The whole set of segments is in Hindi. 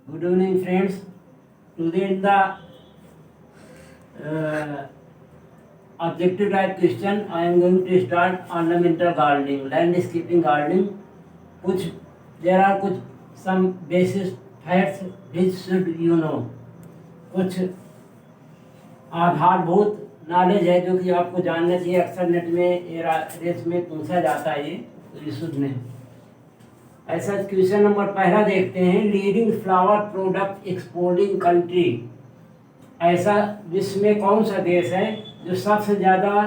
Good evening, friends. Today in the objective type question, I am going to start ornamental gardening, landscaping gardening. कुछ there are कुछ some basic facts which should you know. कुछ आधारभूत नॉलेज है जो कि आपको जानना चाहिए। अक्सर नेट में रेस में पूछा जाता है ये, तो ये शुद्ध नहीं। ऐसा क्वेश्चन नंबर पहला देखते हैं। Leading flower product exporting country, ऐसा विश्व में कौन सा देश है जो सबसे ज़्यादा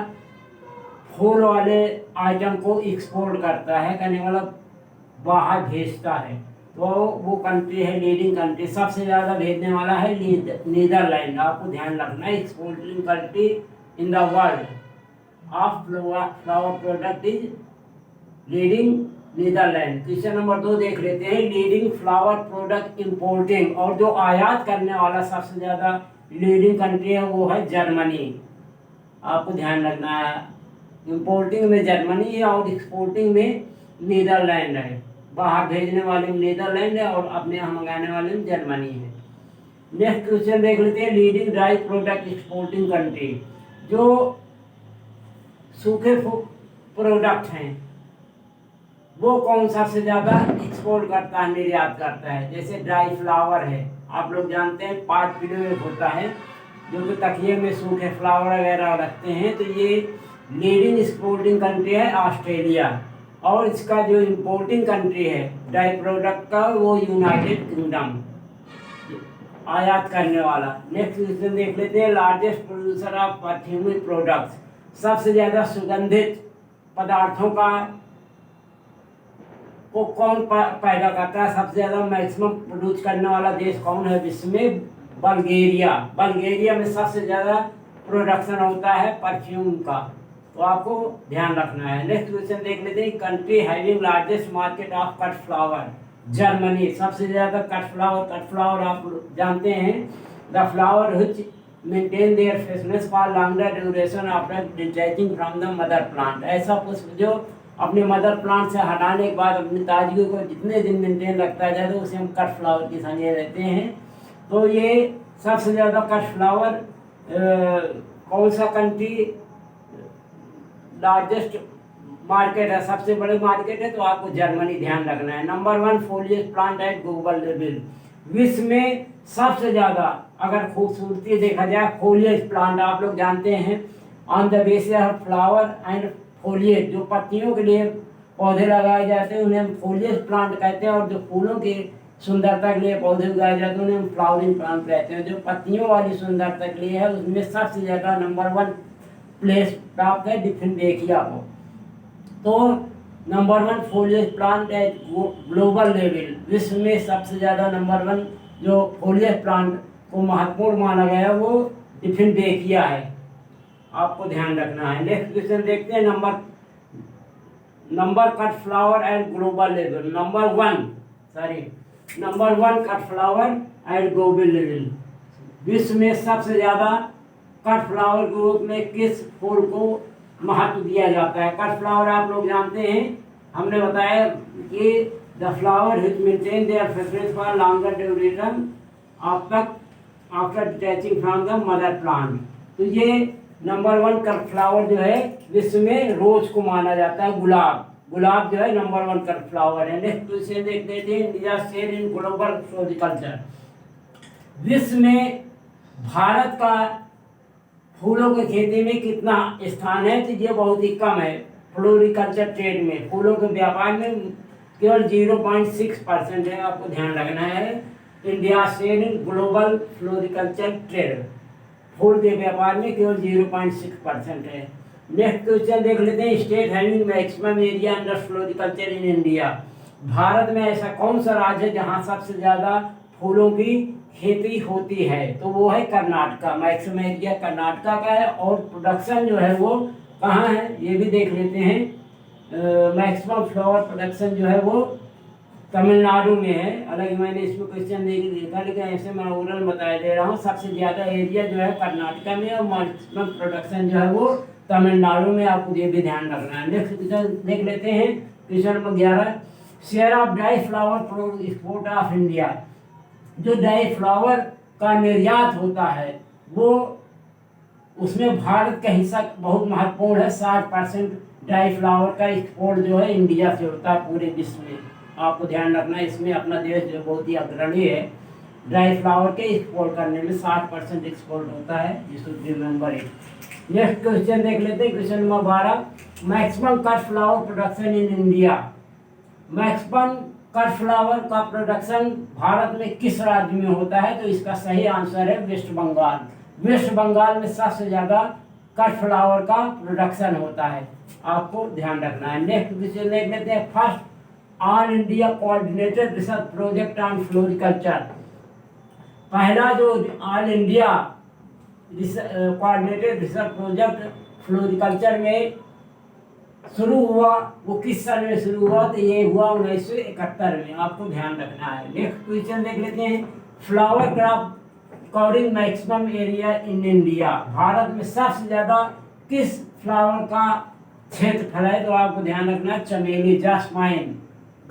फूल वाले आइटम को एक्सपोर्ट करता है, करने वाला बाहर भेजता है? तो वो कंट्री है, लीडिंग कंट्री, सबसे ज़्यादा भेजने वाला है नीदरलैंड। आपको ध्यान रखना है, exporting country in the world of flower product is leading Netherland. Question number 2 देख लेते हैं। लीडिंग फ्लावर प्रोडक्ट इंपोर्टिंग, और जो आयात करने वाला सबसे ज़्यादा लीडिंग कंट्री है वो है जर्मनी। आपको ध्यान रखना है, इंपोर्टिंग में जर्मनी है और एक्सपोर्टिंग में नीदरलैंड है। बाहर भेजने वाले में नीदरलैंड है और अपने यहाँ मंगाने वाले में जर्मनी है। नेक्स्ट क्वेश्चन देख लेते हैं। Leading dry product exporting country, जो सूखे प्रोडक्ट हैं वो कौन सबसे ज़्यादा एक्सपोर्ट करता है, निर्यात करता है? जैसे ड्राई फ्लावर है, आप लोग जानते हैं पार्ट पिलो एक होता है जो कि तकिए में सूखे फ्लावर वगैरह रखते हैं। तो ये लीडिंग एक्सपोर्टिंग कंट्री है ऑस्ट्रेलिया, और इसका जो इंपोर्टिंग कंट्री है ड्राई प्रोडक्ट का वो यूनाइटेड किंगडम, आयात करने वाला। नेक्स्ट क्वेश्चन देख लेते हैं। लार्जेस्ट प्रोड्यूसर ऑफ परफ्यूमिक प्रोडक्ट्स, सबसे ज़्यादा सुगंधित पदार्थों का को कौन पैदा करता है? सबसे ज़्यादा मैक्सिमम प्रोड्यूस करने वाला देश कौन है विश्व में? बल्गेरिया। बल्गेरिया में सबसे ज़्यादा प्रोडक्शन होता है परफ्यूम का, तो आपको ध्यान रखना है। नेक्स्ट क्वेश्चन देख लेते हैं। Country having largest market of cut flower, Germany. सबसे ज़्यादा कट फ्लावर आप जानते हैं, the flower which maintain their freshness for longer duration after detaching from the mother plant. ऐसा पुष्प जो अपने मदर प्लांट से हटाने के बाद अपनी ताजगी को जितने दिन मेंटेन रखता है तो उसे हम कट फ्लावर की समझे रहते हैं। तो ये सबसे ज़्यादा कट फ्लावर कौन सा कंट्री लार्जेस्ट मार्केट है, सबसे बड़े मार्केट है? तो आपको जर्मनी ध्यान रखना है। Number 1 foliage plant at global level, विश्व में सबसे ज़्यादा अगर खूबसूरती देखा जाए फोलियस प्लांट, आप लोग जानते हैं on the basis of flower and foliage, जो पत्तियों के लिए पौधे लगाए जाते हैं उन्हें हम फोलियस प्लांट कहते हैं, और जो फूलों की सुंदरता के लिए पौधे उगाए जाते हैं उन्हें हम फ्लावरिंग प्लांट कहते हैं। जो पत्तियों वाली सुंदरता के लिए है उसमें सबसे ज़्यादा नंबर 1 प्लेस प्राप्त है डिफिनबेकिया को। तो number 1 foliage plant at global level, विश्व में सबसे ज़्यादा नंबर 1 जो फोलियस प्लांट को महत्वपूर्ण माना गया है वो डिफिनबेकिया है, आपको ध्यान रखना है। नेक्स्ट क्वेश्चन देखते हैं। Number cut flower eight global level, number one cut flower eight global level, विश्व में सबसे ज़्यादा कट फ्लावर के रूप में किस फूल को महत्व दिया जाता है? कट फ्लावर आप लोग जानते हैं, हमने बताया कि the flower which maintain their fragrance for longer duration after detaching from the mother plant. तो ये नंबर 1 कट फ्लावर जो है विश्व में रोज को माना जाता है। गुलाब जो है नंबर 1 कट फ्लावर है। नेक्स्ट क्वेश्चन देख लेते हैं। India share in global floriculture, विश्व में भारत का फूलों की खेती में कितना स्थान है? तो ये बहुत ही कम है। फ्लोरिकल्चर ट्रेड में, फूलों के व्यापार में केवल 0.6% है, आपको ध्यान रखना है। India share in global floriculture trade, फूल के व्यापार में केवल 0.6% है। नेक्स्ट क्वेश्चन देख लेते हैं। State having maximum area under floriculture in India, Bharat में ऐसा कौन सा राज्य है जहां सबसे ज़्यादा फूलों की खेती होती है? तो वो है कर्नाटका। मैक्सिमम एरिया कर्नाटका का है, और प्रोडक्शन जो है वो कहाँ है ये भी देख लेते हैं। मैक्सिमम फ्लावर प्रोडक्शन जो है वो तमिलनाडु में है। अलग मैंने इसमें क्वेश्चन देखा, लेकिन ऐसे मैं ओवरऑल बता दे रहा हूँ। सबसे ज़्यादा एरिया जो है कर्नाटका में और मैक्सिमम प्रोडक्शन जो है वो तमिलनाडु में, आपको ये भी ध्यान रखना है। नेक्स्ट क्वेश्चन देख लेते हैं। Question number 11, share of dry flower export of India, जो ड्राई फ्लावर का निर्यात होता है वो उसमें भारत का हिस्सा बहुत महत्वपूर्ण है। 60% ड्राई फ्लावर का एक्सपोर्ट जो है इंडिया से होता है पूरे विश्व में। आपको ध्यान रखना है, इसमें अपना देश जो बहुत ही अग्रणी है ड्राई फ्लावर के एक्सपोर्ट करने में। 60% एक्सपोर्ट होता है, you should remember it. Next question देख लेते हैं, question number 12। Maximum cut flower production in India. Maximum cut flower का प्रोडक्शन भारत में किस राज्य में होता है? तो इसका सही आंसर है वेस्ट बंगाल। वेस्ट बंगाल में सबसे ज्यादा कट फ्लावर का प्रोडक्शन होता है, आपको ध्यान रखना है। नेक्स्ट क्वेश्चन देख लेते हैं। First all India coordinated research project on floriculture. पहला जो all India coordinated research project floriculture में शुरू हुआ वो किस साल में शुरू हुआ? तो ये हुआ 1971 में, आपको ध्यान रखना है। नेक्स्ट क्वेश्चन देख लेते हैं। Flower crop covering maximum area in India. Bharat में सबसे ज्यादा किस फ्लावर का क्षेत्रफल है? तो आपको ध्यान रखना है चमेली, जास्माइन।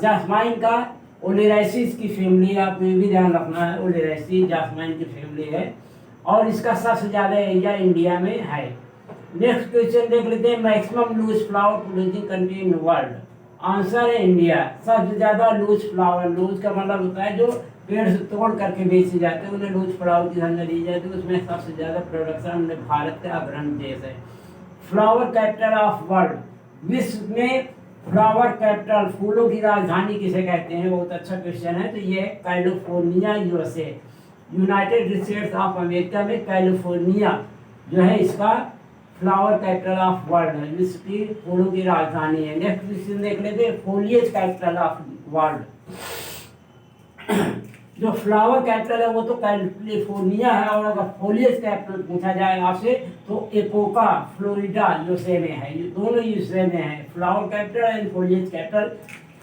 जास्माइन का ओलेराइसिस की फैमिली, आपको ये भी ध्यान रखना है, ओलेराइसिस जास्माइन की फैमिली है और इसका सबसे ज्यादा एरिया इंडिया में है। नेक्स्ट क्वेश्चन देख लेते हैं। Maximum loose flower producing country in world. Answer है इंडिया। सबसे ज्यादा लूज फ्लावर, लूज का मतलब होता है जो पेड़ से तोड़ करके बेचे जाते हैं, उन्हें लूज फ्लावर की संज्ञा दी जाती है। उसमें सबसे ज्यादा प्रोडक्शन भारत का अग्रणी देश है। Flower capital of world. विश्व में फ्लावर कैपिटल, फूलों की राजधानी किसे कहते हैं? बहुत अच्छा क्वेश्चन है। तो ये है California, USA. United states of America में कैलिफोर्निया जो है इसका फ्लावर कैपिटल ऑफ वर्ल्ड है, विश्व की फूलों की राजधानी है। नेक्स्ट क्वेश्चन देख लेते हैं। Foliage capital of world. जो फ्लावर कैपिटल है वो तो कैलिफोर्निया है, और अगर फोलिएज कैपिटल पूछा जाए आपसे तो एपोका फ्लोरिडा यूएसए में है। ये दोनों यूएसए में है, flower capital and foliage capital.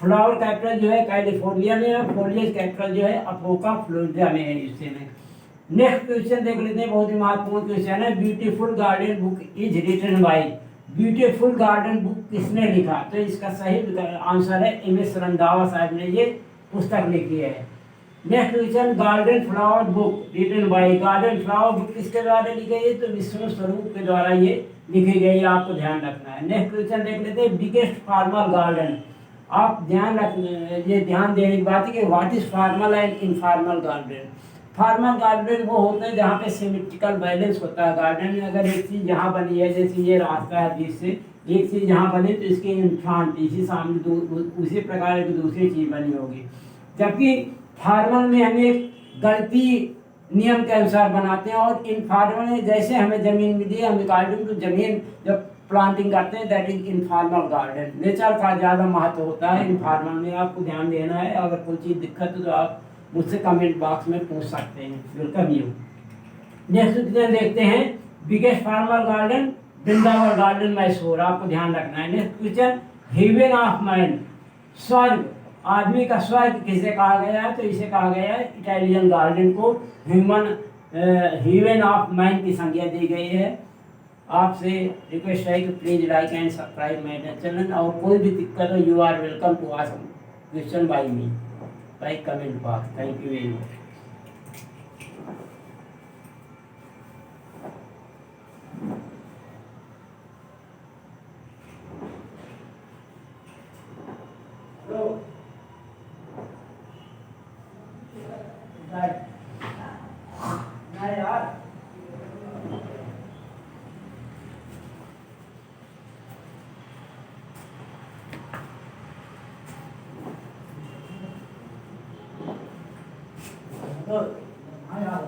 Flower capital जो है कैलिफोर्निया में है, फोलिएज कैपिटल जो है अपोका फ्लोरिडा में है यूएसए में। नेक्स्ट क्वेश्चन देख लेते हैं, बहुत ही महत्वपूर्ण क्वेश्चन है। Beautiful garden book is written by. Beautiful garden book किसने लिखा? तो इसका सही आंसर है एम.एस. रंधावा साहब ने ये पुस्तक लिखी है। Next question. Garden flower book written by. Garden flower book किसके द्वारा लिखी गई? तो विष्णु स्वरूप के द्वारा ये लिखी गई, आपको ध्यान रखना है। नेक्स्ट क्वेश्चन देख लेते हैं। Biggest formal garden. आप ध्यान रख, ये ध्यान देने की बात है कि what is formal and informal garden. Formal garden वो होते हैं जहाँ पे सिमेट्रिकल बैलेंस होता है गार्डन में। अगर एक चीज यहाँ बनी है, जैसे ये रास्ता है बीच से, एक चीज यहाँ बनी तो इसके इन्फ्रंट इसी सामने उसी प्रकार की दूसरी चीज बनी होगी। जबकि फॉर्मल में हमें गणितीय नियम के अनुसार बनाते हैं, और इनफॉर्मल में जैसे हमें जमीन मिली है हमें गार्डन को जमीन जब प्लांटिंग करते हैं, that is informal garden. Nature का ज्यादा महत्व होता है इनफॉर्मल में, आपको ध्यान देना है। अगर कोई चीज दिक्कत हो तो आप मुझसे कमेंट बॉक्स में पूछ सकते हैं, वेलकम यू। नेक्स्ट क्वेश्चन देखते हैं। Biggest formal garden Vrindavan garden Mysore, आपको ध्यान रखना है। Next question. Heaven of mind, स्वर्ग, आदमी का स्वर्ग किसे कहा गया है? तो इसे कहा गया है इटालियन गार्डन को ह्यूमन हेवन ऑफ माइंड की संज्ञा दी गई है। आपसे रिक्वेस्ट है कि please like and subscribe my channel, और कोई भी दिक्कत हो you are welcome to ask question by me by comment box. Thank you very much. So, यार तो हाँ यार